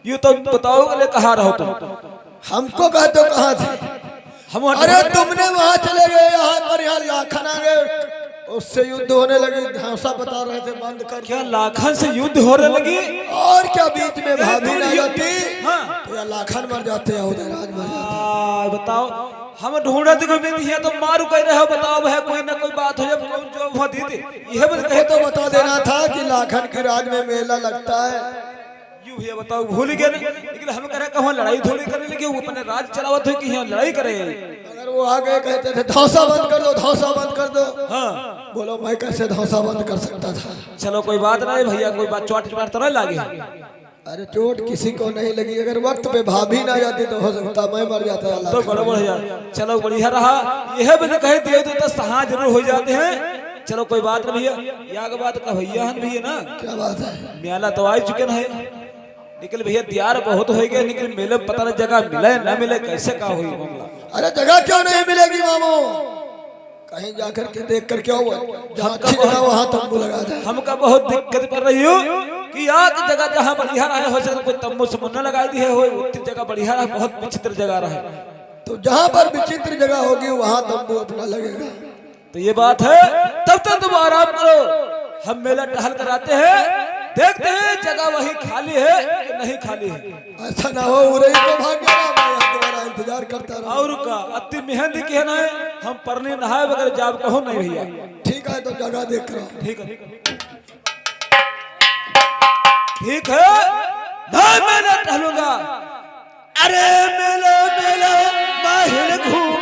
ये तो बताओ अरे कहाँ रहो तुम? हमको कहते हो कहाँ थे? अरे तुमने वहां चले गए, यहाँ पर यहाँ लाखन आ गए, उससे युद्ध होने लगी, धांसा बता रहे थे बंद कर। क्या लाखन से युद्ध होने लगी? और क्या बीच में भाभी ना जाती? हाँ। तो या लाखन मर जाते या उदयराज मर जाते। बताओ हम ढूंढते को मिलती है तो मारू कह रहे हो, बताओ है कोई ना कोई बात हो जब कौन जो वो दी थी यह कहे तो बता देना था कि लाखन के राज में मेला लगता है। यूं है बताओ भूल गए ना, लेकिन हम कह रहे कहाँ लड़ाई थोड़ी करने लगे, वो अपने राज चलावत हो कि यहाँ लड़ाई करे। अगर वो आगे कहते थे धौसा बंद कर दो, धौसा बंद कर दो, हाँ बोलो मैं कैसे धौसा बंद कर सकता था? चलो कोई बात नहीं भैया, कोई बात चोट चोट तो नहीं लागे। अरे चोट किसी को नहीं लगी, अगर वक्त पे भाभी ना जाती तो हो सकता मैं मर जाता। तो बराबर है यार, चलो बढ़िया रहा। यह मैंने कहे दिए तो सहा जरूर हो जाते हैं। चलो कोई बात नहीं भैया, यहाँ की बात का भैया है भैया ना, क्या बात है? मेला तो आ चुके है, निकल भैया तैयार बहुत हो गए, निकल मेले पता नहीं जगह मिले ना मिले, कैसे का हुई मामला? अरे जगह क्यों नहीं मिलेगी मामू? कहीं जाकर के देख कर क्या हुआ, जहाँ अच्छी जगह वहाँ तंबू लगा दे। हमका बहुत दिक्कत कर रही हूँ कि यार जगह जहाँ बढ़िया रहे हो सके कोई तंबू समुन्ना लगा दी है, हो उतनी जगह बढ़िया रहे, बहुत विचित्र जगह रहे। तो जहाँ पर विचित्र जगह होगी वहाँ तंबू अपना लगेगा। तो ये बात है, तब तक तुम आराम करो, हम मेला टहल कर आते हैं, देखते हैं जगह वही खाली है कि नहीं खाली है। ऐसा ना हो उरे को भाग गया, मैं तुम्हारा इंतजार करता रहा। और का अति मेहंदी के ना है, हम परने नहाए वगैरह जाब कहो नहीं भैया। ठीक है तो जगह देख रहा हूँ। ठीक है ठीक है, ना मेला टहलूंगा। अरे मेला मेला माहिर घूम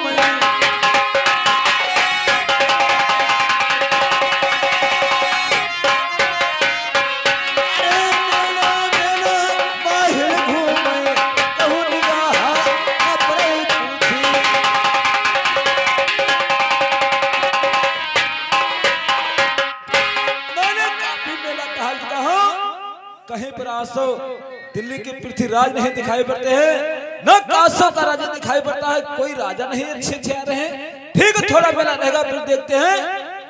कहीं पर आसो दिल्ली के पृथ्वीराज नहीं दिखाई पड़ते हैं, न कासो का राजा दिखाई पड़ता है, कोई राजा नहीं अच्छे अच्छे आ रहे हैं। ठीक है थोड़ा मेला रहेगा फिर देखते हैं,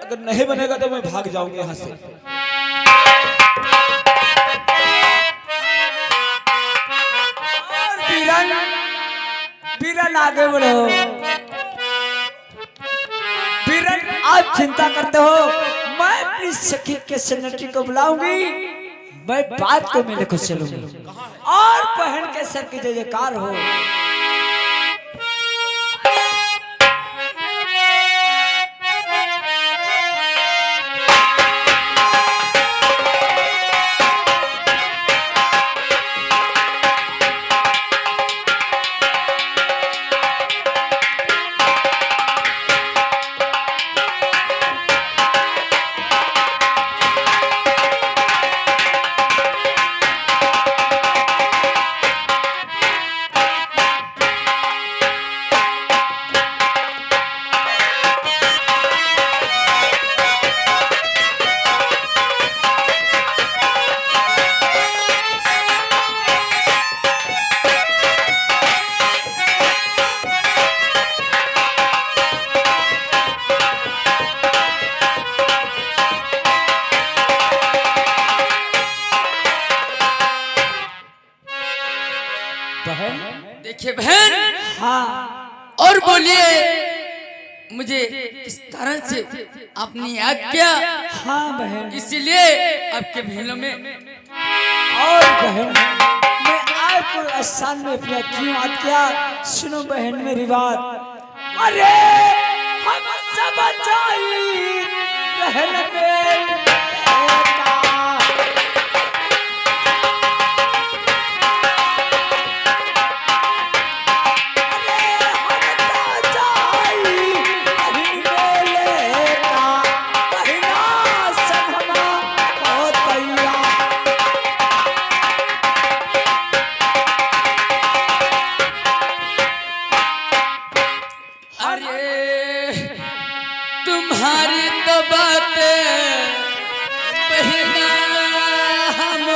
अगर नहीं बनेगा तो मैं भाग जाऊंगा यहाँ से। बीरन आगे बढ़ो, बीरन आप चिंता करते हो, मैं अपनी सखी के सेनेटरी को बुलाऊंगी, मैं बात को मेले को चलूंगी और बहन के सर की जय जयकार हो। देखिए बहन, हाँ और बोलिए मुझे किस तरह से आपने याद किया? हाँ बहन, इसीलिए आपके बहनों में और बहन मैं आपको स्थान में अपना क्यों याद किया? सुनो बहन मेरी बात। अरे हम सब चाहिए बहन में तुम्हारी तो बातें बहिना हम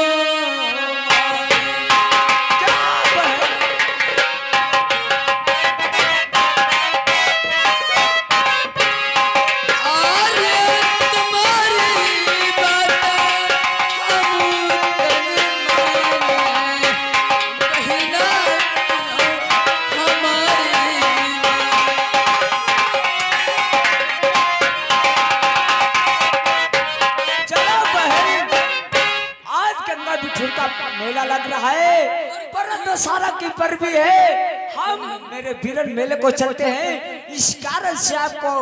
दशहरा की पर्व भी है, हम मेरे वीरन मेले को चलते हैं। इस कारण से आपको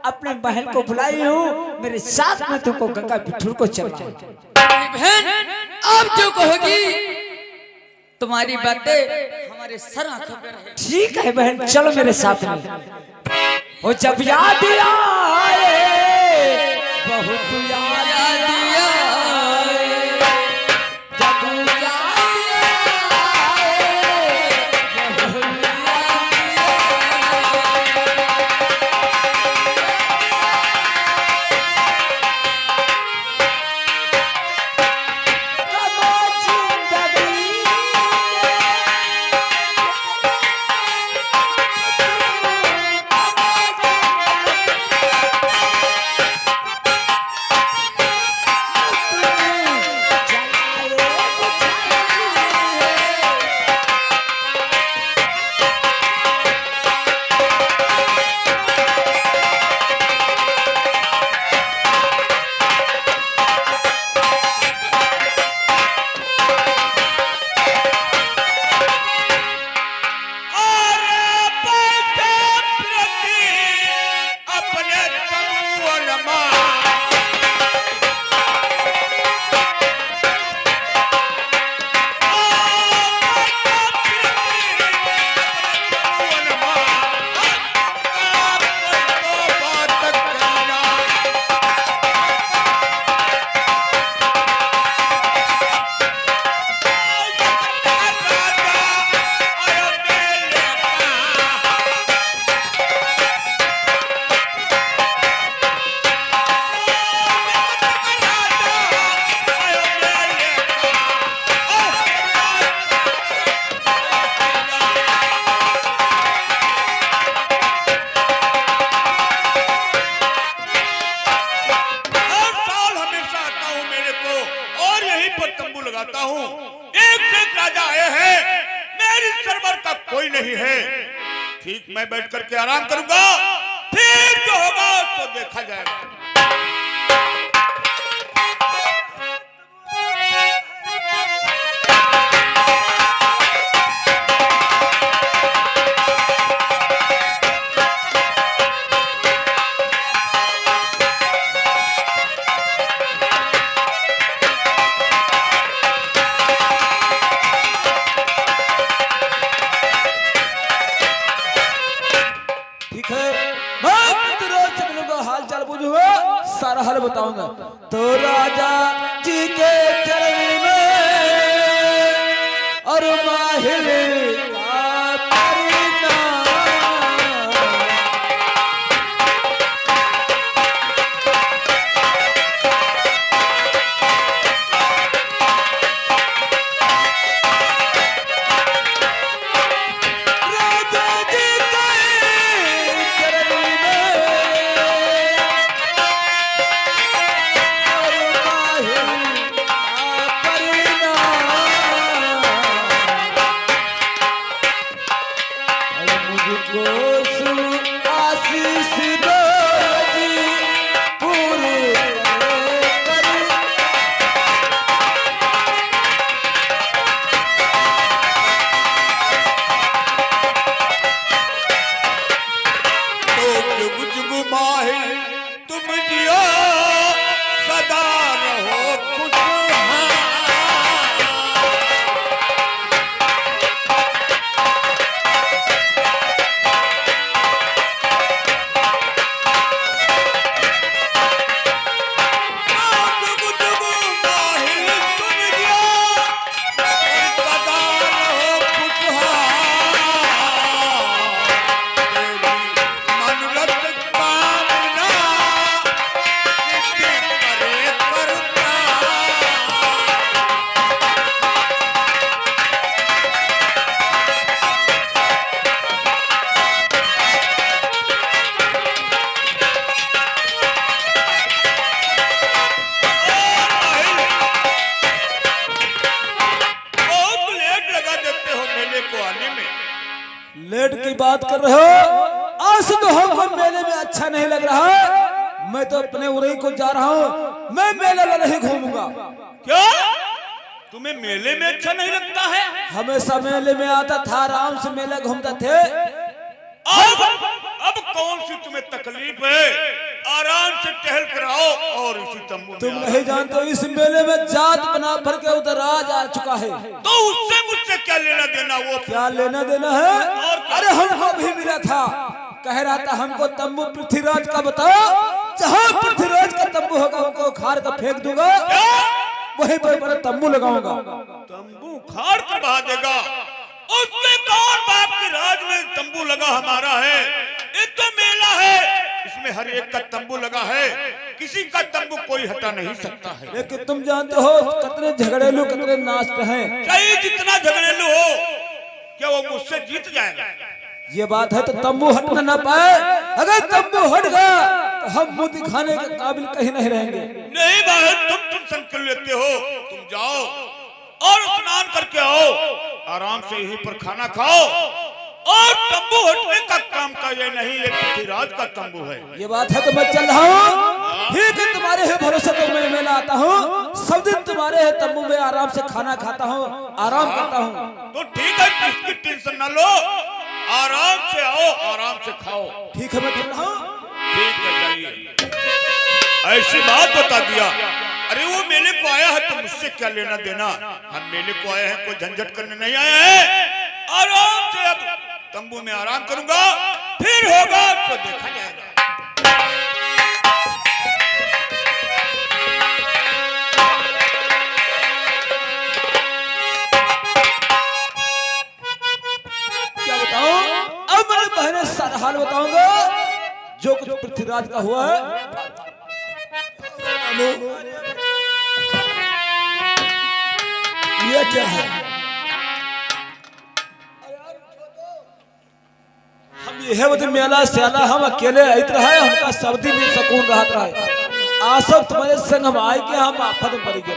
अपने बहन को बुलाई हूँ, मेरे साथ में तुमको गंगा बिठूर को चलना है। बहन आप जो कहोगी तुम्हारी बातें हमारे सर आंखों पे रहे। ठीक है बहन, चलो मेरे साथ में। वो जब याद आए बहुत याद आए, जब याद आए बहुत लगाता हूँ। एक से एक राजा आए हैं, मेरी सरवर का कोई नहीं है। ठीक मैं बैठ करके आराम करूंगा, फिर जो होगा तो देखा जाएगा। सारा हाल बताऊंगा। तो राजा जी के चरण में और माहिर का परिणाम, राजा जी के चरण लेट की बात कर रहे हो। आज तो हमको मेले में अच्छा नहीं लग रहा। मैं तो अपने उरई को जा रहा हूँ, मैं मेले में नहीं घूमूंगा। क्या तुम्हें मेले में अच्छा नहीं लगता है? हमेशा मेले में आता था, आराम से मेला घूमते थे। अब कौन सी तुम्हें तकलीफ है? आराम से टहल कर आओ और इसी तंबू में तुम आओ। नहीं जानते हो, इस मेले में जात बना भर के उधर राज आ चुका है। तो उससे मुझसे क्या लेना देना? वो क्या लेना देना है? और क्या? अरे हमको भी मिला था, कह रहा था हमको तंबू पृथ्वीराज का बताओ, जहाँ पृथ्वीराज का तंबू होगा हमको उखाड़ कर फेंक दूंगा, वहीं पर बड़ा तंबू लगाऊंगा। तंबू खाड़ कर बहा देगा? उसके कौन बाप के राज में तंबू लगा हमारा है? ये तो मेला है, इसमें हर एक का तंबू लगा है, किसी का तंबू कोई हटा नहीं सकता है। लेकिन तुम जानते हो कितने झगड़ेलू कितने नाचते हैं। चाहे जितना झगड़ेलू हो, क्या वो मुझसे जीत जाएगा? ये बात है तो तंबू हटना ना पाए, अगर तंबू हट गया तो हम मुंह दिखाने के काबिल कहीं नहीं रहेंगे। नहीं भाई, तुम टेंशन कर लेते हो। तुम जाओ और स्नान करके आओ, आराम से यहीं पर खाना खाओ, और तंबू हटने का काम का ये नहीं, ये पृथ्वीराज का तंबू है। ये बात है तो मैं चल रहा हूँ। ठीक है, तुम्हारे है भरोसे तो मैं मेला आता हूँ, सब दिन तुम्हारे है तंबू में आराम से खाना खाता हूँ, आराम करता हूँ। तो ठीक है, इसकी टेंशन ना लो, आराम से आओ, आराम से खाओ। ठीक है, मैं चल रहा हूँ। ठीक है, जाइए। ऐसी बात बता दिया। अरे वो मेले को आया है तो मुझसे क्या लेना देना? हम मेले को आए हैं, कोई झंझट करने नहीं आए हैं। आराम से अब तंबू में आराम करूंगा, फिर होगा तो देखा जाएगा। क्या बताऊं? अब मेरे बहने सारा हाल बताऊंगा, जो कुछ पृथ्वीराज का हुआ है। ये क्या है? हम ये है वो मेला स्याला, हम अकेले आइत रहे, हमका सब दिन में सुकून रहत रहे। आसब तुम्हारे संग हम आए के हम आफत में पड़ गए।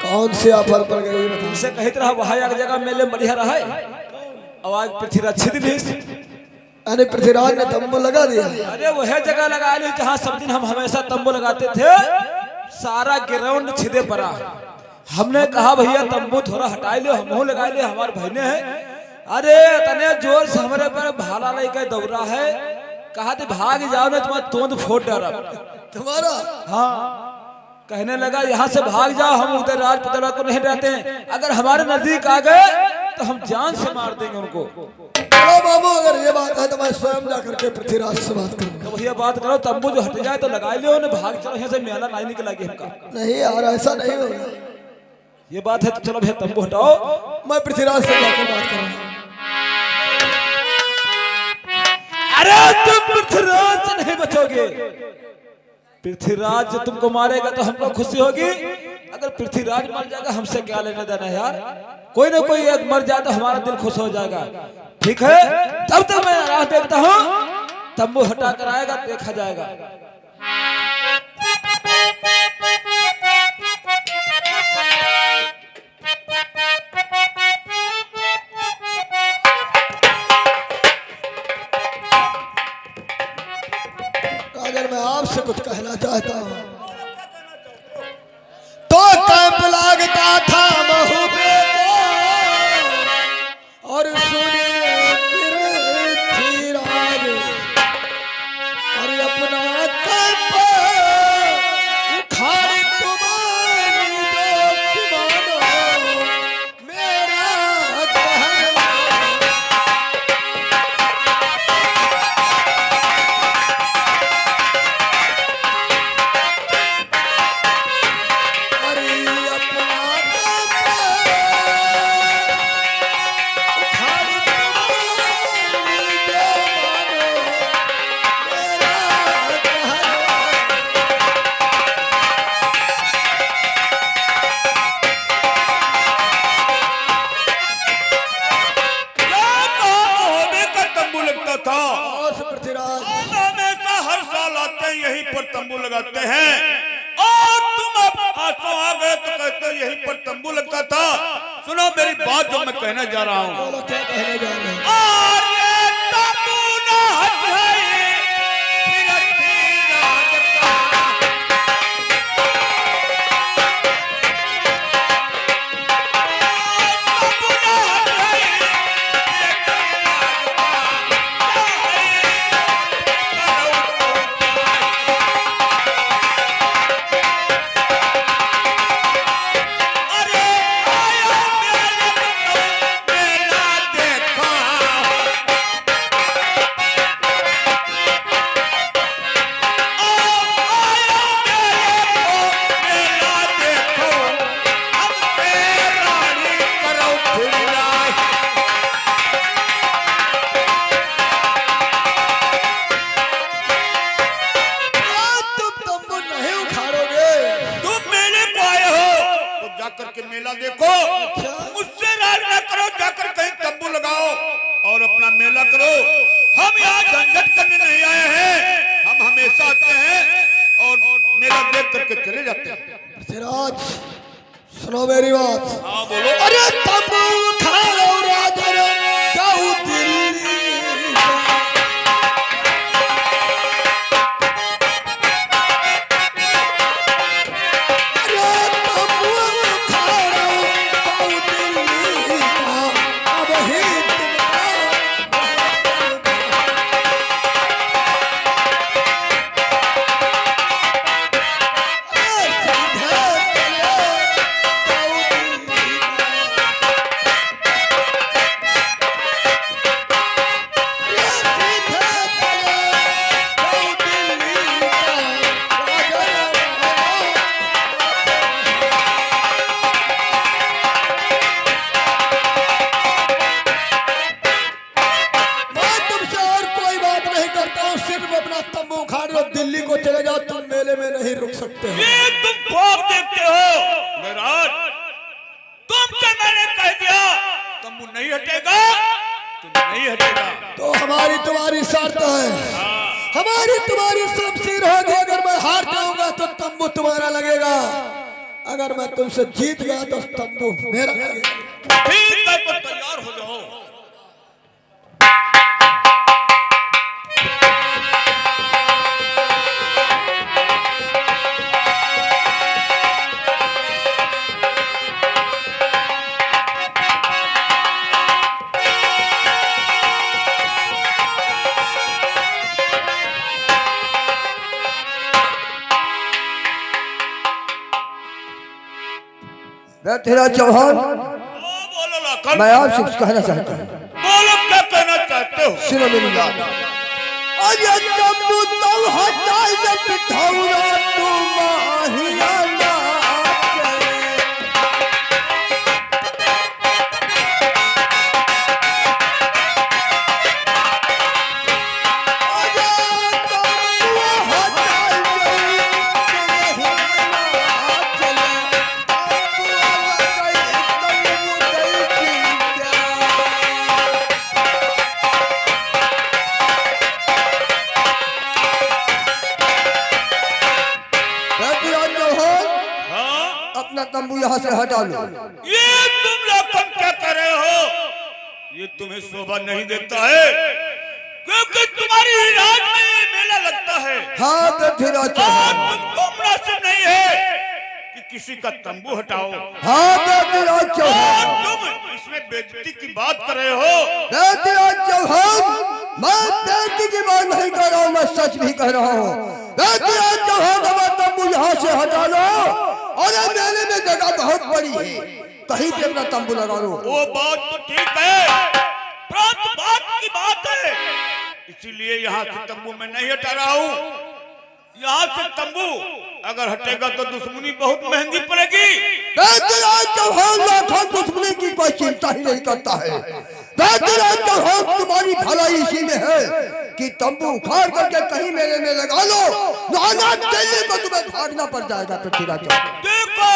कौन से आफत पर गई बता? तुमसे कहते रहा वहाँ एक जगह मेले बढ़िया रहा है, और आज पृथ्वीराज छिद ली। अरे पृथ्वीराज ने तंबू लगा दिया। अरे वह जगह लगा ली जहाँ सब दिन हम हमेशा तंबू लगाते थे, सारा ग्राउंड छिदे पड़ा। हमने कहा भैया तंबू थोड़ा हटा लो, हम लगा ले, हमारे बहने हैं। अरे इतने जोर से हमारे पर भाला लेके दौड़ा है, कहा थे भाग जाओ ना तुम्हारा तोंद फोड़ डाला तुम्हारा। हाँ, कहने लगा यहाँ से भाग जाओ, हम उधर राजपुतला को नहीं रहते हैं, अगर हमारे नजदीक आ गए तो हम जान से मार देंगे उनको। चलो बाबू, अगर ये बात है तो मैं स्वयं जाकर के पृथ्वीराज से बात करूंगा। तो भैया बात करो, तंबू जो हट जाए तो लगा लियो, ना भाग चलो यहाँ से, मेला नहीं निकलेगी हमका। नहीं यार, ऐसा नहीं होगा। ये बात है तो चलो भैया तंबू हटाओ। मैं पृथ्वीराज से जाकर बात करूंगा। अरे तुम पृथ्वीराज से नहीं बचोगे। पृथ्वीराज जो तुमको मारेगा तो हमको खुशी होगी, अगर पृथ्वीराज मर जाएगा हमसे क्या लेना देना है यार। कोई ना कोई एक मर जाए तो हमारा दिल खुश हो जाएगा। ठीक है, तब तक मैं राह देखता हूँ, तंबू हटा कर आएगा देखा जाएगा। अगर मैं आपसे कुछ कहना चाहता हूँ तो कैंप लागता था महू बेटा, और सुनिए पृथ्वीराज, अरे अपना कैंप उखाड़ तुम्हारी दोस्त मानो, मेरा कहना। हमेशा हर साल आते हैं यहीं पर तंबू लगाते हैं, और तुम अब आंसू आ गए तो कहते हैं यहीं पर तंबू लगता था। सुनो मेरी बात जो मैं कहने जा रहा हूँ। बोलो क्या कहने जा रहे हैं? और ये तंबू ना हटाए पृथ्वीराज का। मेला देख करके चले जाते हैं। पृथ्वीराज सुनो मेरी बात। हाँ बोलो। अरे तंबू उठाओ राजा जाऊं दिल्ली। दिल्ली को चले जाओ, तुम मेले में नहीं रुक सकते हो। ये तुम ख्वाब देखते हो महाराज। तुमसे मैंने कह दिया तंबू नहीं हटेगा, तुम नहीं हटेगा। तो हमारी तुम्हारी शर्त है, हमारी तुम्हारी शमशीर होगी। अगर मैं हार जाऊंगा तो तंबू तुम्हारा लगेगा, अगर मैं तुमसे जीत गया तो तंबू मेरा लगेगा। ठीक है तो तैयार हो जाओ। तेरा चौहान, बोलो लाखन। मैं आपसे कुछ कहना चाहता हूँ। बोलो क्या कहना चाहते हो? सुनो मेरी बात। अरे तंबू तब हटाई जब बिठाऊंगा तू माहिया तंबू यहाँ से हटा लो। ये तुम लाखन क्या कर रहे हो? ये तुम्हें शोभा नहीं देता है, क्योंकि तुम्हारी राज में ये मेला लगता है। हाँ पृथ्वीराज चौहान, तुम मुनासिब नहीं है कि किसी का तंबू हटाओ। हाँ पृथ्वीराज चौहान, तुम इसमें बेइज्जती की बात कर रहे हो। पृथ्वीराज चौहान, मैं बेइज्जती की बात नहीं कर रहा हूँ, मैं सच भी कह रहा हूँ। पृथ्वीराज चौहान, हमारा तंबू यहाँ से हटा लो, और मेले में जगह बहुत बड़ी है, कहीं पे अपना तंबू लगा लो। वो बात तो ठीक है, परंतु बात की बात है, इसीलिए यहाँ से तंबू मैं नहीं हटा रहा हूँ। यहाँ से तंबू अगर हटेगा तो दुश्मनी बहुत महंगी पड़ेगी। चौहान दुश्मनी की कोई चिंता ही नहीं करता है। चौहान, तुम्हारी भलाई इसी में है कि तंबू उखाड़ करके कहीं मेले में लगा लो, दिल्ली को तुम्हें भागना पड़ जाएगा। पृथ्वीराज देखो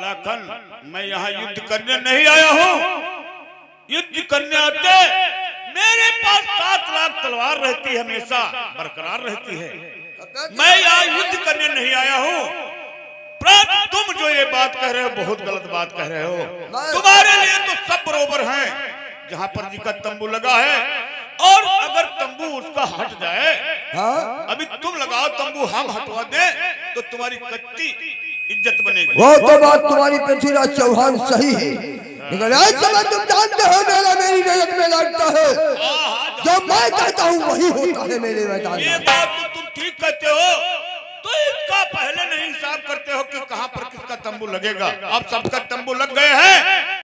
लाखन, मैं यहाँ युद्ध करने नहीं आया हूँ। युद्ध करने आते मेरे पास 7 लाख तलवार रहती है, हमेशा बरकरार रहती है। मैं यहाँ युद्ध करने नहीं आया हूँ। परंतु तुम जो ये बात कह रहे हो बहुत गलत बात कह रहे हो। तुम्हारे लिए तो सब बरोबर हैं। जहाँ पर जी का तंबू लगा है, और अगर तंबू उसका हट जाए, हाँ? अभी तुम लगाओ तंबू, हम हटवा दें तो तुम्हारी कच्ची इज्जत बनेगी। वो तो बात तुम्हारी पृथ्वीराज चौहान सही है, लेकिन आज समय तुम जानते हो मेरा मेरी नजर में लगता है, जो मैं कहता हूँ वही होता है मेरे मैदान में। ये बात तो तुम ठीक कहते हो, तो इसका पहले नहीं हिसाब करते हो कि कहाँ पर किसका तंबू लगेगा। अब सबका तंबू लग गए हैं।